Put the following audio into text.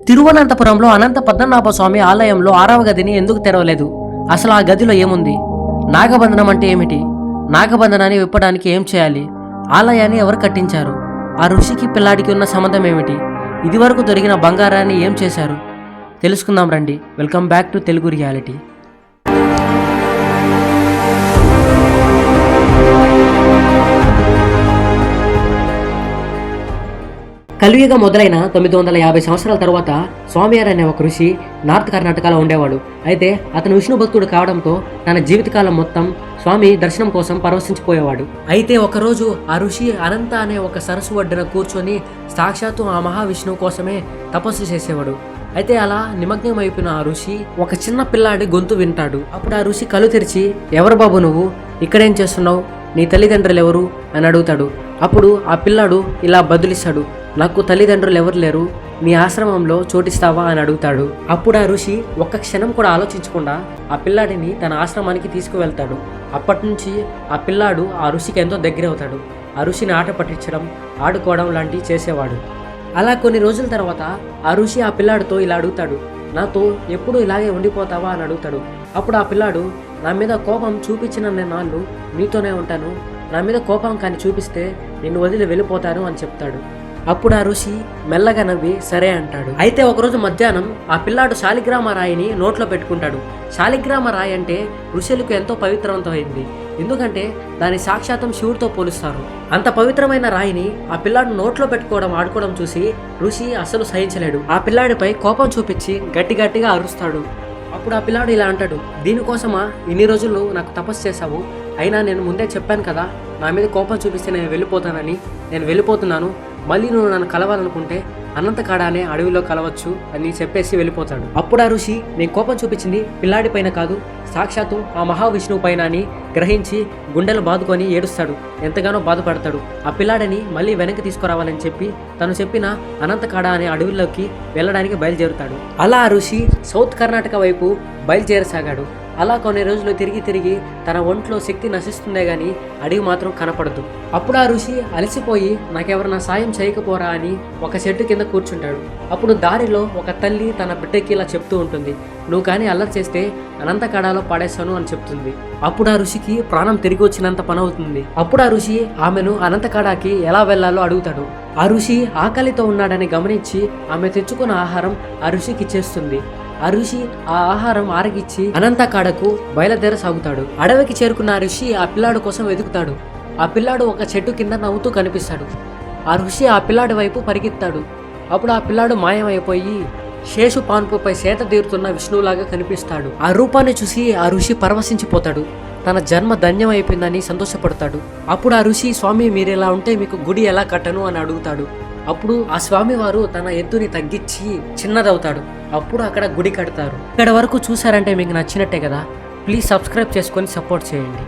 తిరువనంతపురంలో అనంత పద్మనాభ స్వామి ఆలయంలో 6వ గదిని ఎందుకు తెరవలేదు? అసలు ఆ గదిలో ఏముంది? నాగబంధనం అంటే ఏమిటి? నాగబంధనాన్ని విప్పడానికి ఏం చేయాలి? ఆలయాన్ని ఎవరు కట్టించారు? ఆ ఋషికి పిల్లాడికి ఉన్న సంబంధం ఏమిటి? ఇదివరకు దొరికిన బంగారాన్ని ఏం చేశారు? తెలుసుకుందాం రండి. Welcome back to Telugu reality. కలియుగం మొదలైన 950 సంవత్సరాల తరువాత స్వామియార్ అనే ఒక ఋషి నార్త్ కర్ణాటకలో ఉండేవాడు. అయితే అతను విష్ణు భక్తుడు కావడంతో తన జీవితకాలం మొత్తం స్వామి దర్శనం కోసం పరవశించిపోయేవాడు. అయితే ఒకరోజు ఆ ఋషి అనంత అనే ఒక సరస్సు ఒడ్డున కూర్చొని సాక్షాత్తు ఆ మహావిష్ణువు కోసమే తపస్సు చేసేవాడు. అయితే అలా నిమగ్నం అయిపోయిన ఆ ఋషి ఒక చిన్న పిల్లాడి గొంతు వింటాడు. అప్పుడు ఆ ఋషి కళ్ళు తెరిచి, ఎవరు బాబు నువ్వు? ఇక్కడేం చేస్తున్నావు? నీ తల్లిదండ్రులు ఎవరు అని అడుగుతాడు. అప్పుడు ఆ పిల్లాడు ఇలా బదులిస్తాడు, నాకు తల్లిదండ్రులు ఎవరు లేరు, మీ ఆశ్రమంలో చోటిస్తావా అని అడుగుతాడు. అప్పుడు ఆ ఋషి ఒక్క క్షణం కూడా ఆలోచించకుండా ఆ పిల్లాడిని తన ఆశ్రమానికి తీసుకువెళ్తాడు. అప్పటి నుంచి ఆ పిల్లాడు ఆ ఋషికి ఎంతో దగ్గర అవుతాడు. ఆ ఋషిని ఆట పట్టించడం, ఆడుకోవడం లాంటివి చేసేవాడు. అలా కొన్ని రోజుల తర్వాత ఆ ఋషి ఆ పిల్లాడితో ఇలా అడుగుతాడు, నాతో ఎప్పుడు ఇలాగే ఉండిపోతావా అని అడుగుతాడు. అప్పుడు ఆ పిల్లాడు, నా మీద కోపం చూపించిన నాళ్ళు నీతోనే ఉంటాను, నా మీద కోపం కానీ చూపిస్తే నిన్ను వదిలి వెళ్ళిపోతాను అని చెప్తాడు. అప్పుడు ఆ ఋషి మెల్లగా నవ్వి సరే అంటాడు. అయితే ఒకరోజు మధ్యాహ్నం ఆ పిల్లాడు శాలిగ్రామ రాయిని నోట్లో పెట్టుకుంటాడు. శాలిగ్రామ రాయి అంటే ఋషులకు ఎంతో పవిత్రవంతమైంది. ఎందుకంటే దాని సాక్షాత్తం శివుడితో పోలుస్తారు. అంత పవిత్రమైన రాయిని ఆ పిల్లాడు నోట్లో పెట్టుకోవడం ఆడుకోవడం చూసి ఋషి అసలు సహించలేడు. ఆ పిల్లాడిపై కోపం చూపించి గట్టిగా అరుస్తాడు. అప్పుడు ఆ పిల్లాడు ఇలా అంటాడు, దీనికోసమా ఇన్ని రోజులు నాకు తపస్సు చేశావు? అయినా నేను ముందే చెప్పాను కదా, నా మీద కోపం చూపిస్తే నేను వెళ్ళిపోతానని. నేను వెళ్ళిపోతున్నాను, మళ్ళీ నువ్వు నన్ను కలవాలనుకుంటే అనంతకాడ అనే అడవిలో కలవచ్చు అని చెప్పేసి వెళ్ళిపోతాడు. అప్పుడు ఆ ఋషి, నేను కోపం చూపించింది పిల్లాడి పైన కాదు, సాక్షాత్తు ఆ మహావిష్ణువు పైన అని గ్రహించి గుండెలు బాదుకొని ఏడుస్తాడు. ఎంతగానో బాధపడతాడు. ఆ పిల్లాడిని మళ్ళీ వెనక్కి తీసుకురావాలని చెప్పి తను చెప్పిన అనంతకాడ అనే అడవిలోకి వెళ్ళడానికి బయలుదేరుతాడు. అలా ఆ ఋషి సౌత్ కర్ణాటక వైపు బయలుదేరసాగాడు. అలా కొన్ని రోజులు తిరిగి తన ఒంట్లో శక్తి నశిస్తుందే గాని అడవి మాత్రం కనపడదు. అప్పుడు ఆ ఋషి అలసిపోయి నాకెవరన్నా సాయం చేయకపోరా అని ఒక చెట్టు కింద కూర్చుంటాడు. అప్పుడు దారిలో ఒక తల్లి తన బిడ్డకి ఇలా చెప్తూ ఉంటుంది, నువ్వు కానీ అల్లరి చేస్తే అనంతకాడలో పడేస్తాను అని చెప్తుంది. అప్పుడు ఆ ఋషికి ప్రాణం తిరిగి వచ్చినంత పని అవుతుంది. అప్పుడు ఆ ఋషి ఆమెను అనంతకాడకి ఎలా వెళ్లాలో అడుగుతాడు. ఆ ఋషి ఆకలితో ఉన్నాడని గమనించి ఆమె తెచ్చుకున్న ఆహారం ఆ ఋషికి ఇచ్చేస్తుంది. ఆ ఋషి ఆ ఆహారం ఆరగిచ్చి అనంతకాడకు బయలుదేరసాగుతాడు. అడవికి చేరుకున్న ఆ ఋషి ఆ పిల్లాడు కోసం వెతుకుతాడు. ఆ పిల్లాడు ఒక చెట్టు కింద నవ్వుతూ కనిపిస్తాడు. ఆ ఋషి ఆ పిల్లాడి వైపు పరిగెత్తాడు. అప్పుడు ఆ పిల్లాడు మాయమైపోయి శేషు పాన్పుపై సేత తీరుతున్న విష్ణువులాగా కనిపిస్తాడు. ఆ రూపాన్ని చూసి ఆ ఋషి పరవశించిపోతాడు. తన జన్మ ధన్యమైపోయిందని సంతోషపడతాడు. అప్పుడు ఆ ఋషి, స్వామి మీరెలా ఉంటే మీకు గుడి ఎలా కట్టను అని అడుగుతాడు. అప్పుడు ఆ స్వామివారు తన ఎత్తుని తగ్గించి చిన్నదవుతాడు. అప్పుడు అక్కడ గుడి కడతారు. ఇక్కడ వరకు చూసారంటే మీకు నచ్చినట్టే కదా. ప్లీజ్ సబ్స్క్రైబ్ చేసుకొని సపోర్ట్ చేయండి.